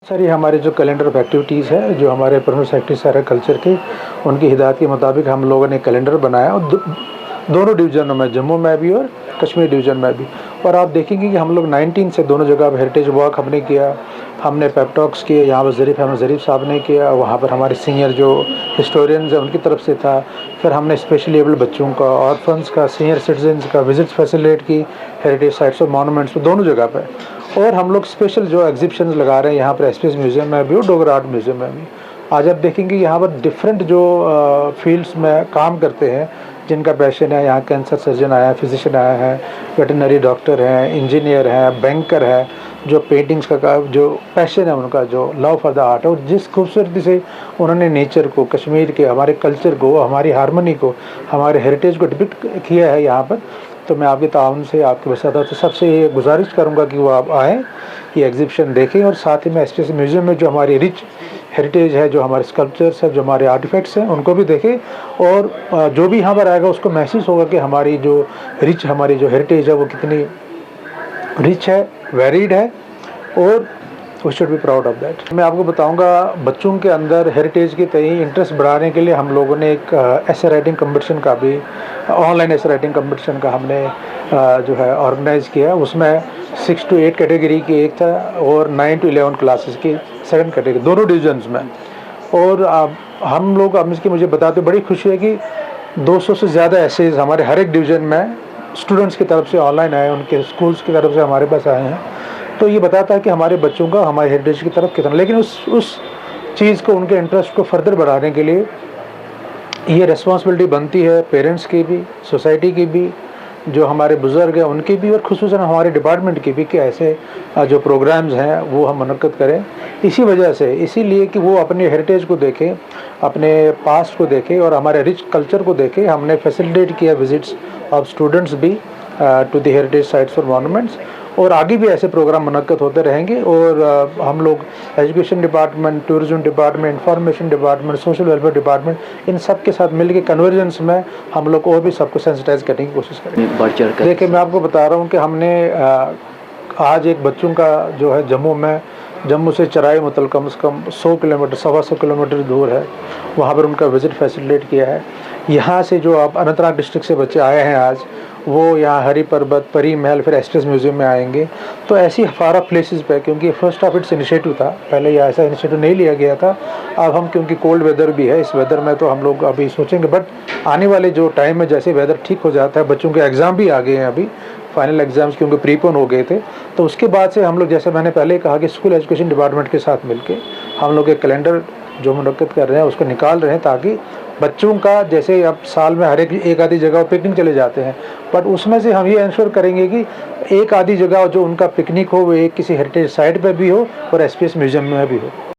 Sir, ये हमारे जो कैलेंडर ऑफ एक्टिविटीज़ है, जो हमारे प्रिंसिपल सेक्रेटरी साहब है कल्चर के, उनकी हिदायत के मुताबिक हम लोगों ने कैलेंडर बनाया और दोनों डिवीज़नों में, जम्मू में भी और कश्मीर डिवीज़न में भी। और आप देखेंगे कि हम लोग 19 से दोनों जगह हेरिटेज वॉक हमने किया, हमने पेप टॉक्स किए। यहाँ पर ज़रीफ़ अहमद ज़रीफ़ साहब ने किया, वहाँ पर हमारे सीनियर जो हिस्टोरियंस हैं उनकी तरफ से था। फिर हमने स्पेशली एबल्ड बच्चों का, ऑर्फन्स का, सीनियर सिटीजन्स का विजिट्स फैसिलिटेट की हेरिटेज साइट्स और मॉन्यूमेंट्स पर, दोनों जगह पर। और हम लोग स्पेशल जो एग्जिबिशंस लगा रहे हैं यहाँ पर एसपीएस म्यूज़ियम में भी और डोगरा आर्ट म्यूज़ियम में भी। आज आप देखेंगे यहाँ पर डिफरेंट जो फील्ड्स में काम करते हैं, जिनका पैशन है। यहाँ कैंसर सर्जन आया है, फिजिशियन आया है, वेटरनरी डॉक्टर हैं, इंजीनियर हैं, बैंकर है, जो पेंटिंग्स का जो पैशन है उनका, जो लव फॉर द आर्ट है, और जिस खूबसूरती से उन्होंने नेचर को, कश्मीर के हमारे कल्चर को, हमारी हारमोनी को, हमारे हेरिटेज को डिपिक्ट किया है यहाँ पर। तो मैं आपके ताउन से, आपके वसादत से सबसे ये गुजारिश करूँगा कि वो आप आएँ, ये एग्जीबिशन देखें, और साथ ही में एसपीएस म्यूज़ियम में जो हमारी रिच हेरिटेज है, जो हमारे स्कल्पचर्स है, जो हमारे आर्टिफैक्ट्स हैं, उनको भी देखें। और जो भी यहाँ पर आएगा उसको महसूस होगा कि हमारी जो हेरिटेज है वो कितनी रिच है, वेरीड है, और we should be proud of that. मैं आपको बताऊंगा, बच्चों के अंदर हेरिटेज के तय इंटरेस्ट बढ़ाने के लिए हम लोगों ने एक एसे राइटिंग कंपटीशन का भी, ऑनलाइन एसे राइटिंग कंपटीशन का हमने जो है ऑर्गेनाइज़ किया। उसमें 6 to 8 कैटेगरी की एक था, और 9 to 11 क्लासेस की सेकंड कैटेगरी, दोनों डिवीजन्स में। और हम लोग, अब इसकी मुझे बताते बड़ी खुशी है कि 200 से ज़्यादा एसेज हमारे हर एक डिवीज़न में स्टूडेंट्स की तरफ से ऑनलाइन आए, उनके स्कूल्स की तरफ से हमारे पास आए हैं। तो ये बताता है कि हमारे बच्चों का हमारे हेरिटेज की तरफ कितना, लेकिन उस चीज़ को, उनके इंटरेस्ट को फर्दर बढ़ाने के लिए ये रिस्पॉन्सिबिलिटी बनती है पेरेंट्स की भी, सोसाइटी की भी, जो हमारे बुज़ुर्ग हैं उनकी भी, और ख़ुसूसन हमारे डिपार्टमेंट की भी, कि ऐसे जो प्रोग्राम्स हैं वो हम मुनक्किद करें। इसी वजह से, इसीलिए कि वो अपने हेरिटेज को देखें, अपने पास्ट को देखें, और हमारे रिच कल्चर को देखें। हमने फैसिलिटेट किया विजिट्स ऑफ स्टूडेंट्स भी टू द हेरिटेज साइट्स और मॉन्यूमेंट्स, और आगे भी ऐसे प्रोग्राम मुनक्किद होते रहेंगे। और हम लोग education department, tourism department, information department, social welfare department, इन सब के साथ मिलकर कन्वर्जेंस में हम लोग और भी सबको सेंसिटाइज करने की कोशिश करेंगे। देखिए, मैं आपको बता रहा हूँ कि हमने आज एक बच्चों का जो है जम्मू से चराई मुतल कम से कम 100 किलोमीटर, 125 किलोमीटर दूर है, वहाँ पर उनका विज़िट फैसिलिटेट किया है। यहाँ से जो आप अनंतनाग डिस्ट्रिक्ट से बच्चे आए हैं आज, वो यहाँ हरी पर्वत, परी महल, फिर एसपीएस म्यूज़ियम में आएंगे। तो ऐसी फारा प्लेसेस पे, क्योंकि फर्स्ट ऑफ इट्स इनिशिएटिव था, पहले ये ऐसा इनिशिएटिव नहीं लिया गया था। अब हम, क्योंकि कोल्ड वेदर भी है, इस वेदर में तो हम लोग अभी सोचेंगे, बट आने वाले जो टाइम में जैसे वेदर ठीक हो जाता है, बच्चों के एग्ज़ाम भी आ गए हैं अभी, फाइनल एग्ज़ाम्स क्योंकि प्रीपोन हो गए थे, तो उसके बाद से हम लोग, जैसे मैंने पहले कहा कि स्कूल एजुकेशन डिपार्टमेंट के साथ मिलके हम लोग एक कैलेंडर जो मुनक्किद कर रहे हैं उसको निकाल रहे हैं, ताकि बच्चों का, जैसे अब साल में हर एक आधी जगह पिकनिक चले जाते हैं, बट उसमें से हम ये इंश्योर करेंगे कि एक आधी जगह जो उनका पिकनिक हो वो एक किसी हेरिटेज साइट पर भी हो और एसपीएस म्यूज़ियम में भी हो।